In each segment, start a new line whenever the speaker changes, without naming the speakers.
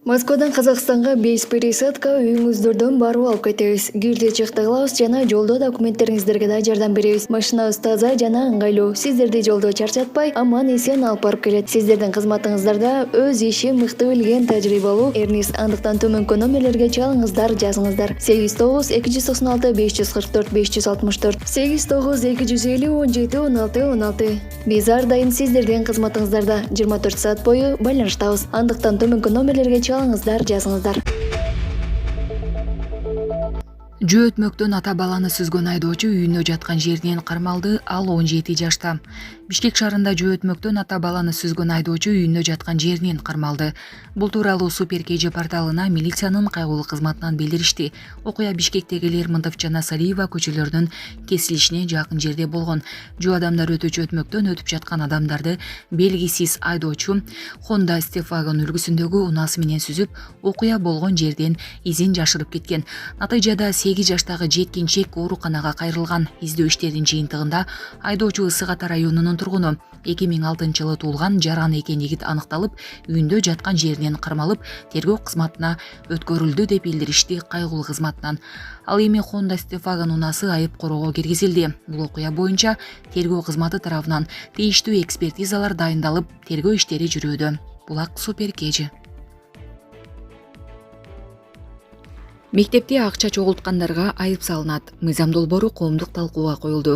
Москвадан Казакстанга 5 пересадка үйүңүздөрдөн барып алып кетебиз. Кирди чыкты кылабыз жана жолдо документтериңиздерге да жардам беребиз. Машинабыз таза жана ыңгайлуу. Сиздерди жолдо чарчатпай, аман эсен алып барып келет. Сиздердин кызматыңыздарда өз ишин мыкты билген тажрыйбалуу Эрнис. Андыктан төмөнкү номерлерге чалыңыздар, жазыңыздар. 89 296 544 564 89 250 17 16 16. Биз ар дайым сиздердин кызматыңыздарда 24 саат бою байланыштабыз. Андыктан төмөнкү номерлерге чалыңыздар, жазыңыздар.
Жөө өтмөктөн ата баланы сүзгөн айдоочу үйүндө жаткан жеринен кармалды. Ал 17 жашта. Бишкек шаарында жөө өтмөктөн ата баланы сүзгөн айдоочу үйүндө жаткан жеринен кармалды. Бул тууралуу Супер KG порталына милициянын кайгылуу кызматынан билдиришти. Окуя Бишкектеги Лермонтов жана Салиева көчөлөрүнүн кесилишине жакын жерде болгон. Жөө адамдар өтүүчү өтмөктөн өтүп жаткан адамдарды белгисиз айдоочу Honda Stepwagon үлгүсүндөгү унаасы менен сүзүп, окуя болгон жерден изин жашырып кеткен. Натыйжада 8 жаштагы жеткинчек ооруканага кайрылган. Издөө иштеринин жыйынтыгында айдоочу Ысык Ата районунун тургуну 2006-жылы туулган Жаран экендиги аныкталып, үйүндө жаткан жеринен кармалып, тергөө кызматына өткөрүлдү деп билдиришти кайгылуу кызматынан. Ал эми Honda Stepwagon унаасы айып короого киргизилди. Бул окуя боюнча тергөө кызматы тарабынан тийиштүү экспертизалар дайындалып, тергөө иштери жүрүүдө. Булак Супер KG. Мектепте акча чогулткандарга айып салынат. Мыйзам долбоору коомдук талкууга коюлду.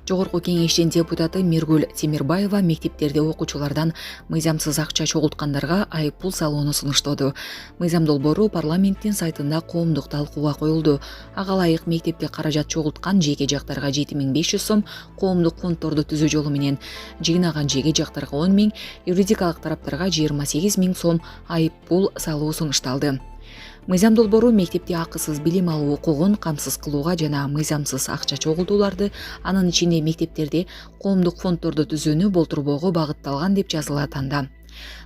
Жогорку кеңештин депутаты Миргүл Темирбаева мектептерде окуучулардан мыйзамсыз акча чогулткандарга айып пул салууну сунуштоду. Мыйзам долбоору парламенттин сайтында коомдук талкууга коюлду. Ага ылайык мектепте каражат чогулткан жеке жактарга 7500 сом, коомдук фонддорду түзүү жолу менен жыйнаган жеке жактарга 10 000, юридикалык тараптарга 28 000 сом айып пул салуу сунушталды. Мыйзам долбоору мектепте акысыз билим алуу укугун камсыз кылууга жана мыйзамсыз акча чогултууларды, анын ичинде мектептерде коомдук фонддорду түзүүнү болтурбоого багытталган деп жазылат анда.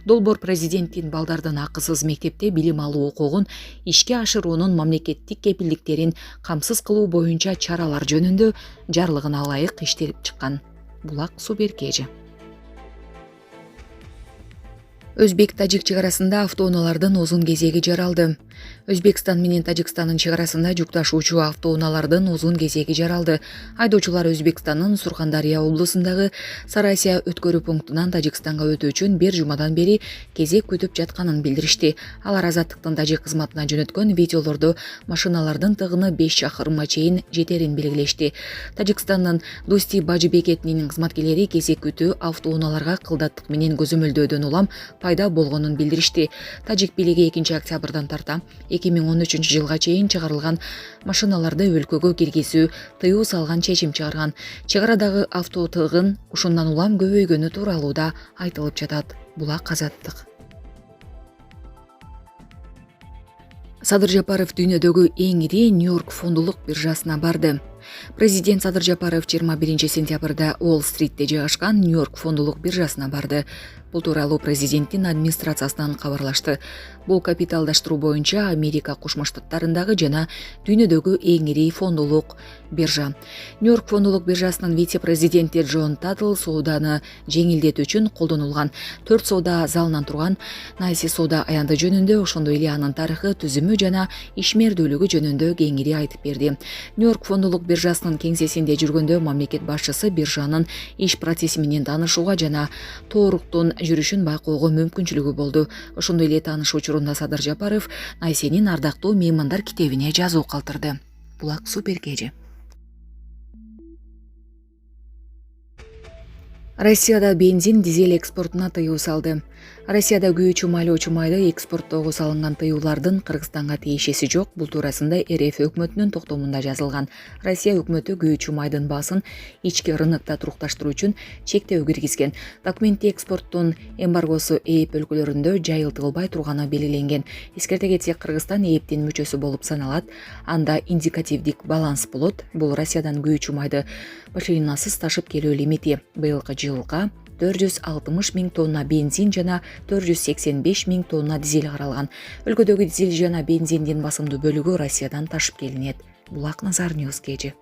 Долбоор президенттин балдардын акысыз мектепте билим алуу укугун ишке ашыруунун мамлекеттик кепилдиктерин камсыз кылуу боюнча чаралар жөнүндө жарлыгына ылайык иштелип чыккан. Булак Супер KG. Өзбек-тажик чегарасында автоунаалардын узун кезеги жаралды. Өзбекстан менен Тажикстандын чегарасында жүк ташуучу автоунаалардын узун кезеги жаралды. Айдоочулар Өзбекстандын Сурхандария облусундагы Сарайся өткөрүү пунктунан Тажикстанга өтүү үчүн бир жумадан бери кезек күтүп жатканын билдиришти. Алар Азаттыктын тажик кызматына жөнөткөн видеолордо машиналардын тыгыны 5 чакырымга чейин жетерин белгилешти. Тажикстандын Дусти Бажы бекетинин кызматкерлери кезек күтүү автоунааларга кылдаттык менен көзөмөлдөөдөн улам пайда болгонун билдиришти. Тажик бийлиги 2-октябрдан тарта 2013-жылга чейин чыгарылган машиналарды өлкөгө киргизүү тыюу салган чечим чыгарган. Чегарадагы авто тыгын ушундан улам көбөйгөнү тууралуу да айтылып жатат. Булак Азаттык. Садыр Жапаров дүйнөдөгү эң ири Нью-Йорк фондулук биржасына барды. Президент Садыр Жапаров 21-сентябрда Уолл-стритте жайгашкан Нью-Йорк фондулук биржасына барды. Бул тууралуу президенттин администрациясынан кабарлашты. Бул капиталдаштыруу боюнча Америка Кошмо Штаттарындагы жана дүйнөдөгү эң ири фондулук биржа. Нью-Йорк фондулук биржасынын вице-президенти Джон Таттл сооданы жеңилдетүү үчүн колдонулган 4 соода залынан турган Найси соода аянды жөнүндө, ошондой эле анын тарыхы, түзүмү жана ишмердүүлүгү жөнүндө кеңири айтып берди. Нью-Йорк фондулук биржасынын кеңсесинде жүргөндө мамлекет башчысы биржанын иш процесси менен таанышууга жана тооруктун жүрүшүн байкоого мүмкүнчүлүгү болду. Ошондой эле тааныш учурунда Садыр Жапаров Найсенин ардактуу меймандар китебине жазуу калтырды. Булак Супер KG. Россияда бензин, дизель экспортуна тыюу салды. Россияда күйүүчү майлоочу майды экспорттоого салынган тыюулардын Кыргызстанга тиешеси жок. Бул туурасында РФ өкмөтүнүн токтомунда жазылган. Россия өкмөтү күйүүчү майдын баасын ички рынокто турукташтыруу үчүн чектөө киргизген. Документти экспорттун эмбаргосу ЭЭП өлкөлөрүндө жайылтылбай турганы белгиленген. Эскерте кетсек, Кыргызстан ЭЭПтин мүчөсү болуп саналат. Анда индикативдик баланс болот. Бул Россиядан күйүүчү майды машинасыз ташып келүү лимити. Быйылкы жылга 460 000 тонна бензин жана 485 000 тонна дизель каралган. Өлкөдөгү дизель жана бензиндин басымдуу бөлүгү Россиядан ташып келинет. Булак Назар Ньюс KG.